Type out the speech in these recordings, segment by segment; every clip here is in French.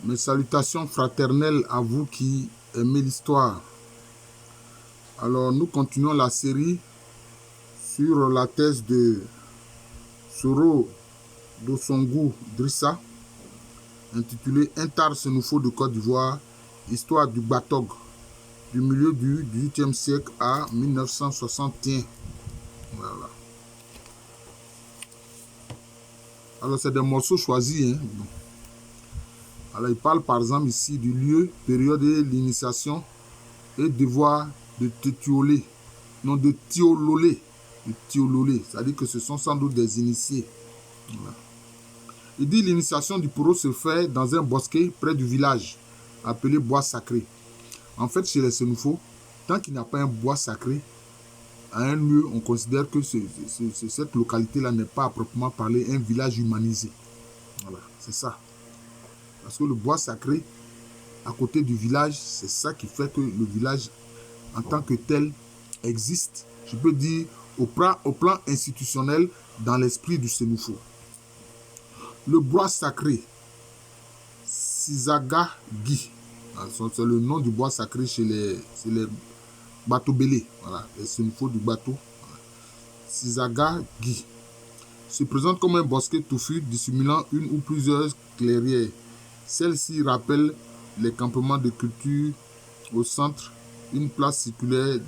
Mes salutations fraternelles à vous qui aimez l'histoire. Alors, nous continuons la série sur la thèse de Soro Dosongo Drissa, intitulée Intar Senufo de Côte d'Ivoire, histoire du Batog, du milieu du XVIIIe siècle à 1961. Voilà. Alors, c'est des morceaux choisis. Bon. Alors, il parle par exemple ici du lieu, période de l'initiation et devoir de Tétiolé, non de Tiololé. C'est-à-dire que ce sont sans doute des initiés. Voilà. Il dit l'initiation du Poro se fait dans un bosquet près du village, appelé bois sacré. En fait, chez les Senufo, tant qu'il n'y a pas un bois sacré, à un lieu, on considère que cette localité-là n'est pas à proprement parler un village humanisé. Voilà, c'est ça. Parce que le bois sacré, à côté du village, c'est ça qui fait que le village, en tant que tel, existe, je peux dire, au plan institutionnel, dans l'esprit du Senufo. Le bois sacré, Sizaga Gi, c'est le nom du bois sacré chez les Batobélé, voilà, les Senufo du bateau. Sizaga Gi se présente comme un bosquet touffu dissimulant une ou plusieurs clairières. Celle-ci rappelle les campements de culture. Au centre, une place circulaire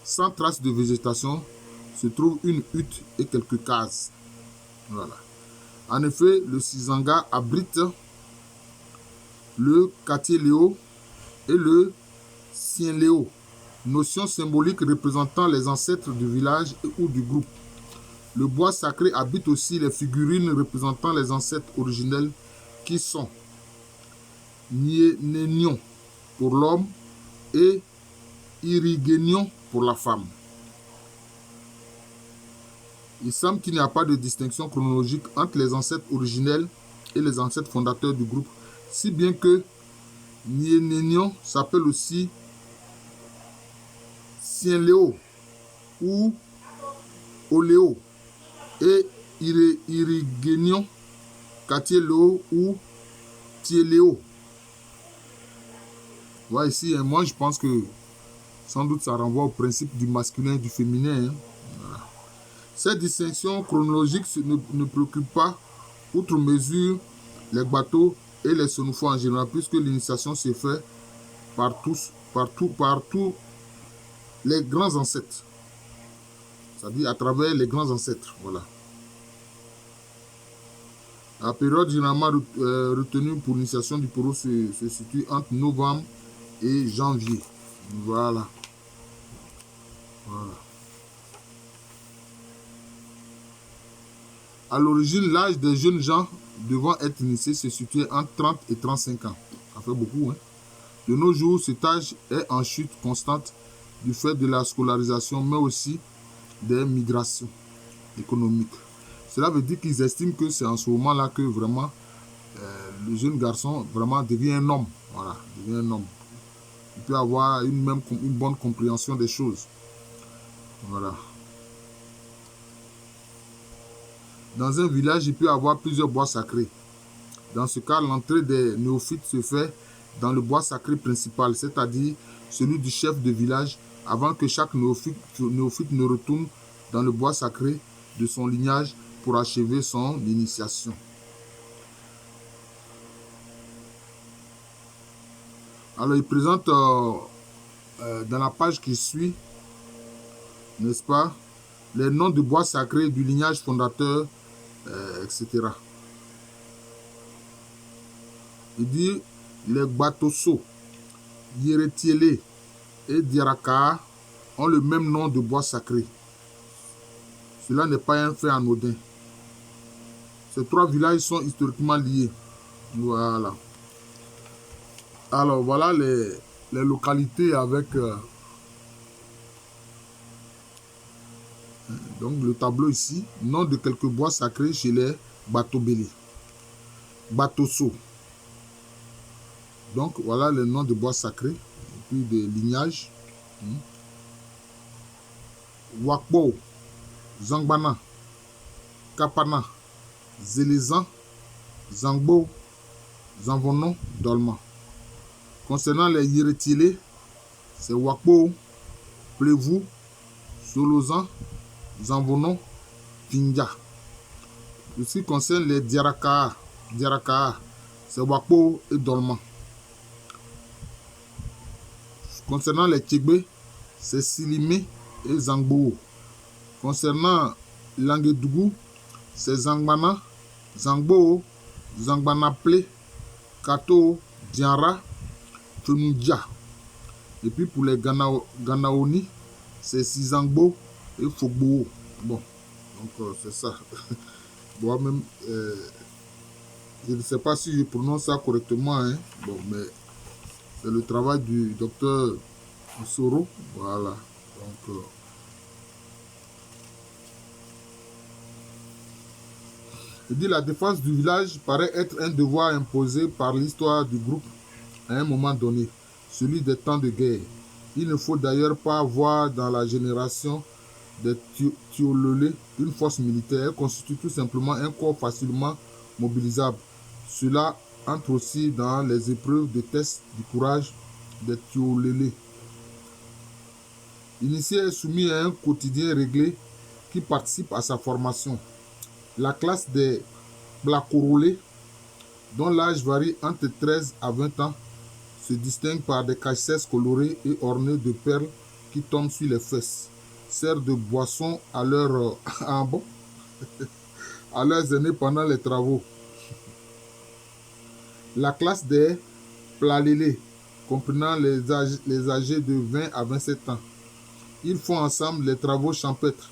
sans trace de végétation, se trouve une hutte et quelques cases. Voilà. En effet, le Sizanga abrite le quartier Léo et le Sien Léo, notion symbolique représentant les ancêtres du village ou du groupe. Le bois sacré habite aussi les figurines représentant les ancêtres originels qui sont Niénénion pour l'homme et Irigénion pour la femme. Il semble qu'il n'y a pas de distinction chronologique entre les ancêtres originels et les ancêtres fondateurs du groupe, si bien que Niénénion s'appelle aussi Sien Léo ou Oléo et Irigénion, quartier Léo ou Tieléo. Voilà ici, moi je pense que sans doute ça renvoie au principe du masculin et du féminin. Voilà. Cette distinction chronologique ne préoccupe pas, outre mesure, les bateaux et les Senufo en général, puisque l'initiation se fait par tous les grands ancêtres. C'est-à-dire à travers les grands ancêtres. Voilà. La période généralement retenue pour l'initiation du Poro se situe entre novembre et janvier. Voilà. Voilà. À l'origine, l'âge des jeunes gens devant être initiés se situait entre 30 et 35 ans. Ça fait beaucoup, hein? De nos jours, cet âge est en chute constante du fait de la scolarisation, mais aussi des migrations économiques. Cela veut dire qu'ils estiment que c'est en ce moment-là que vraiment le jeune garçon vraiment devient un homme. Voilà, devient un homme. Il peut avoir une bonne compréhension des choses. Voilà. Dans un village, il peut y avoir plusieurs bois sacrés. Dans ce cas, l'entrée des néophytes se fait dans le bois sacré principal, c'est-à-dire celui du chef de village, avant que chaque néophyte ne retourne dans le bois sacré de son lignage pour achever son initiation. Alors, il présente dans la page qui suit, n'est-ce pas, les noms de bois sacrés du lignage fondateur, etc. Il dit les Gbatoso, Yéretiélé et Diaraka ont le même nom de bois sacré. Cela n'est pas un fait anodin. Ces trois villages sont historiquement liés. Voilà. Alors voilà les localités avec donc le tableau ici. Nom de quelques bois sacrés chez les Batobélé. Batoso. Donc voilà les noms de bois sacrés. Et puis des lignages. Wakbo, Zangbana, Kapana, Zélezan, Zangbo, Zanvonon, Dolma. Concernant les Yérétilés, c'est Wakpo, Plevou, Solozan, Zanvonon, Tindia. Ce qui concerne les Diaraka, c'est Wakpo et Dolma. Concernant les Tchégbe, c'est Silimé et Zangbo. Concernant Languedougou, c'est Zangbana, Zangbo, Zangbanaple, Kato, Diara, Fenoudia. Et puis pour les Ganaoni, c'est Sizangbo et Fogbo. Bon, donc c'est ça. Moi-même, je ne sais pas si je prononce ça correctement, hein. Bon, mais c'est le travail du docteur Soro. Voilà. Donc, il dit la défense du village paraît être un devoir imposé par l'histoire du groupe à un moment donné, celui des temps de guerre. Il ne faut d'ailleurs pas voir dans la génération des Tiololé une force militaire. Elle constitue tout simplement un corps facilement mobilisable. Cela entre aussi dans les épreuves de test du courage des Tiololé. L'initié est soumis à un quotidien réglé qui participe à sa formation. La classe des Blakorolé, dont l'âge varie entre 13 à 20 ans, se distingue par des cachesses colorées et ornées de perles qui tombent sur les fesses, sert de boisson à leurs à leurs aînés pendant les travaux. La classe des Plalélé, comprenant les âgés de 20 à 27 ans, ils font ensemble les travaux champêtres,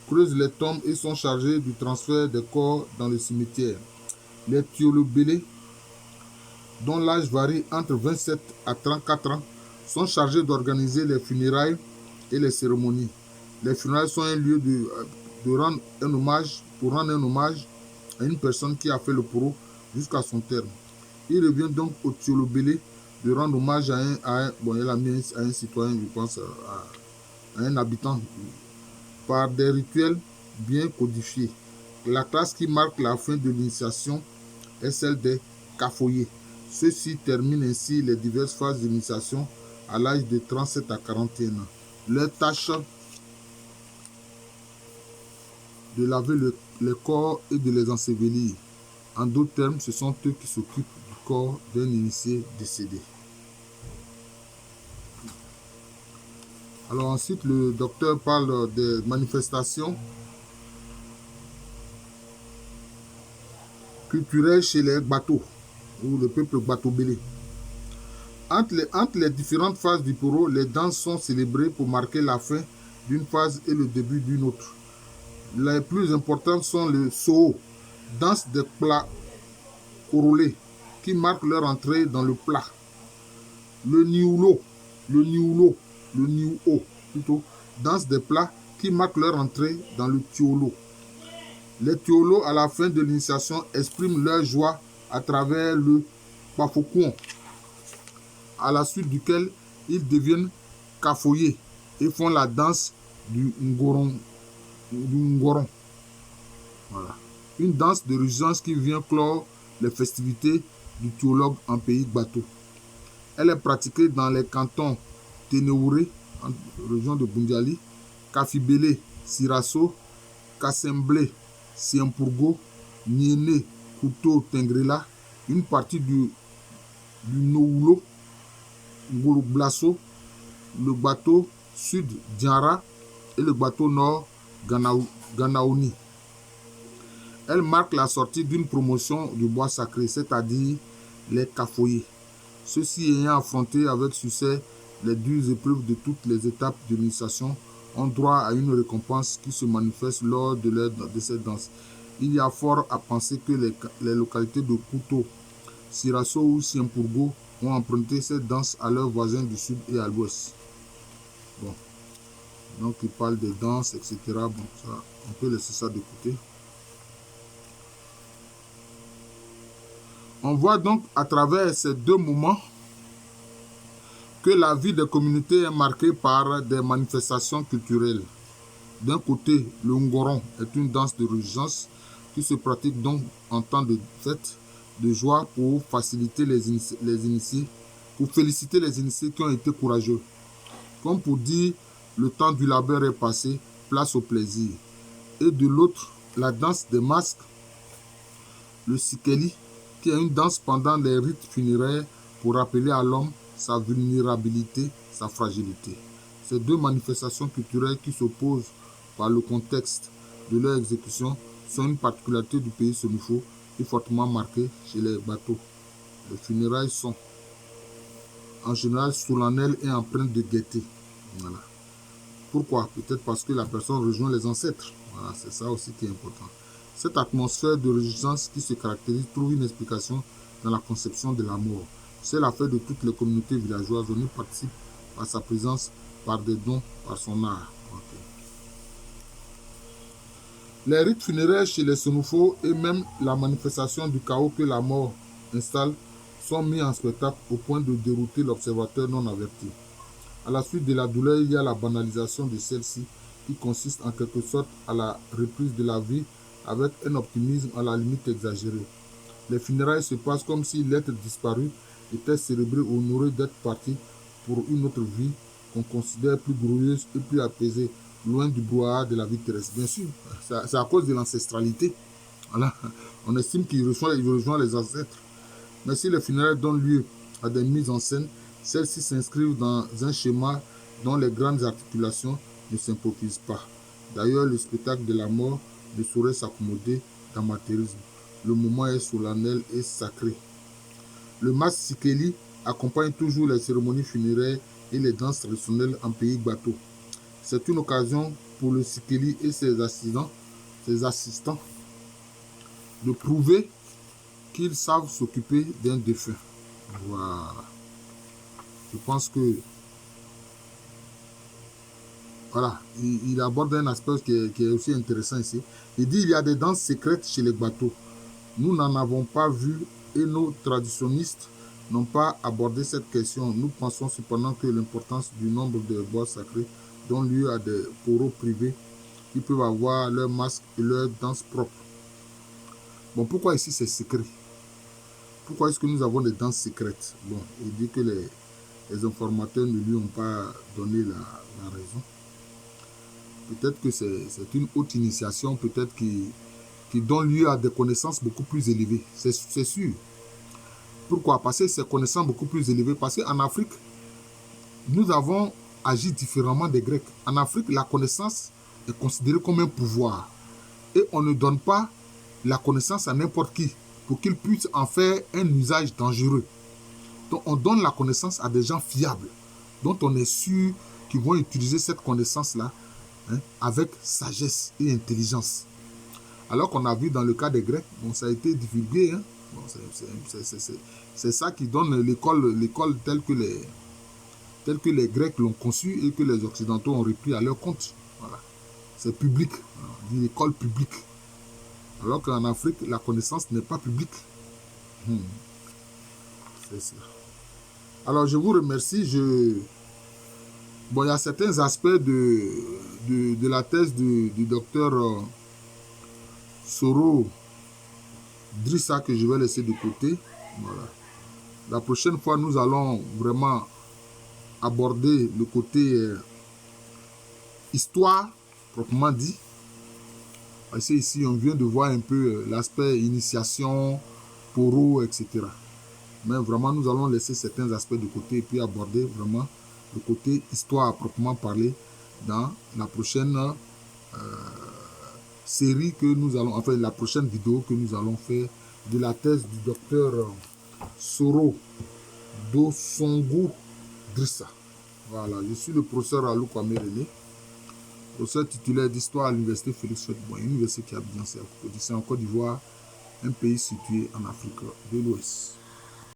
creusent les tombes et sont chargés du transfert des corps dans le cimetière. Les Tiolobélé, dont l'âge varie entre 27 à 34 ans, sont chargés d'organiser les funérailles et les cérémonies. Les funérailles sont un lieu pour rendre un hommage à une personne qui a fait le poro jusqu'à son terme. Il revient donc au Tiolobélé de rendre hommage à un citoyen, je pense, à un habitant, par des rituels bien codifiés. La classe qui marque la fin de l'initiation est celle des Kafoyés. Ceux-ci terminent ainsi les diverses phases d'initiation à l'âge de 37 à 41 ans. Leur tâche de laver les corps et de les ensevelir. En d'autres termes, ce sont eux qui s'occupent du corps d'un initié décédé. Alors ensuite, le docteur parle des manifestations culturelles chez les bateaux, ou le peuple Batobélé. Entre les différentes phases du poro, les danses sont célébrées pour marquer la fin d'une phase et le début d'une autre. Les plus importantes sont le Soo, danse des plats corolés, qui marque leur entrée dans le plat. Le Niulo, plutôt, danse des plats qui marque leur entrée dans le Tiolo. Les Tiolo, à la fin de l'initiation, expriment leur joie à travers le Pafokouon, à la suite duquel ils deviennent Kafoyés et font la danse du Ngoron. Voilà. Une danse de résistance qui vient clore les festivités du théologue en pays Bateau. Elle est pratiquée dans les cantons Ténéouré, en région de Bundiali, Kafibélé, Sirasso, Kassemblé, Siempurgo, Niéné, Kouto, Tengrela, une partie du Noulo, Ngolublasso, le bateau sud Diara et le bateau nord Ganaoni. Elle marque la sortie d'une promotion du bois sacré, c'est-à-dire les Kafoyés. Ceux-ci ayant affronté avec succès les dures épreuves de toutes les étapes de l'initiation ont droit à une récompense qui se manifeste lors de cette danse. Il y a fort à penser que les localités de Kouto, Sirasso ou Siempurgo ont emprunté cette danse à leurs voisins du sud et à l'ouest. Bon. Donc il parle des danses, etc. Bon, ça, on peut laisser ça de côté. On voit donc à travers ces deux moments que la vie des communautés est marquée par des manifestations culturelles. D'un côté, le Ngoron est une danse de résistance qui se pratique donc en temps de fête. de joie pour faciliter les initiés, pour féliciter les initiés qui ont été courageux. Comme pour dire, le temps du labeur est passé, place au plaisir. Et de l'autre, la danse des masques, le sikeli, qui est une danse pendant les rites funéraires pour rappeler à l'homme sa vulnérabilité, sa fragilité. Ces deux manifestations culturelles qui s'opposent par le contexte de leur exécution sont une particularité du pays Senufo et fortement marquée chez les bateaux. Les funérailles sont en général solennelles et empreintes de gaieté. Voilà. Pourquoi? Peut-être parce que la personne rejoint les ancêtres. Voilà, c'est ça aussi qui est important. Cette atmosphère de réjouissance qui se caractérise trouve une explication dans la conception de la mort. C'est l'affaire de toutes les communautés villageoises. On y participe par sa présence, par des dons, par son art. Okay. Les rites funéraires chez les Senufo et même la manifestation du chaos que la mort installe sont mis en spectacle au point de dérouter l'observateur non averti. À la suite de la douleur, il y a la banalisation de celle-ci qui consiste en quelque sorte à la reprise de la vie avec un optimisme à la limite exagéré. Les funérailles se passent comme si l'être disparu était célébré ou honoré d'être parti pour une autre vie qu'on considère plus glorieuse et plus apaisée, loin du brouhaha de la vie terrestre. Bien sûr, c'est à cause de l'ancestralité. Voilà. On estime qu'il rejoint les ancêtres. Mais si les funérailles donnent lieu à des mises en scène, celles-ci s'inscrivent dans un schéma dont les grandes articulations ne s'improvisent pas. D'ailleurs, le spectacle de la mort ne saurait s'accommoder d'amateurisme. Le moment est solennel et sacré. Le masque sikeli accompagne toujours les cérémonies funéraires et les danses traditionnelles en pays bateau. C'est une occasion pour le sikeli et ses assistants de prouver qu'ils savent s'occuper d'un défunt. Voilà. Je pense que voilà, il aborde un aspect qui est aussi intéressant ici. Il dit qu'il y a des danses secrètes chez les bateaux. Nous n'en avons pas vu et nos traditionnistes n'ont pas abordé cette question. Nous pensons cependant que l'importance du nombre de bois sacrés donne lieu à des poros privés qui peuvent avoir leur masque et leur danse propre. Bon, pourquoi ici c'est secret? Pourquoi est-ce que nous avons des danses secrètes? Bon, il dit que les informateurs ne lui ont pas donné la raison. Peut-être que c'est une haute initiation, peut-être qui donne lieu à des connaissances beaucoup plus élevées. C'est sûr. Pourquoi? Parce que ces connaissances beaucoup plus élevées. Parce qu'en Afrique, nous avons agi différemment des Grecs. En Afrique, la connaissance est considérée comme un pouvoir. Et on ne donne pas la connaissance à n'importe qui pour qu'il puisse en faire un usage dangereux. Donc, on donne la connaissance à des gens fiables, dont on est sûr qu'ils vont utiliser cette connaissance-là avec sagesse et intelligence. Alors qu'on a vu dans le cas des Grecs, bon, ça a été divulgué. Bon, c'est ça qui donne l'école telle que les Grecs l'ont conçue et que les Occidentaux ont repris à leur compte. Voilà. C'est public, on dit l'école publique. Alors qu'en Afrique, la connaissance n'est pas publique. C'est ça. Alors, je vous remercie. Bon, il y a certains aspects de la thèse du docteur Soro Drissa que je vais laisser de côté. Voilà. La prochaine fois, nous allons vraiment aborder le côté histoire, proprement dit. Parce que ici, on vient de voir un peu l'aspect initiation, poro, etc. Mais vraiment, nous allons laisser certains aspects de côté et puis aborder vraiment le côté histoire à proprement parler dans la prochaine série que nous allons, enfin la prochaine vidéo que nous allons faire de la thèse du docteur Soro Dosongo Drissa. Voilà, je suis le professeur Alou Kwame René, professeur titulaire d'histoire à l'université Félix Houphouët-Boigny, une université qui a bien c'est en Côte d'Ivoire, un pays situé en Afrique de l'Ouest.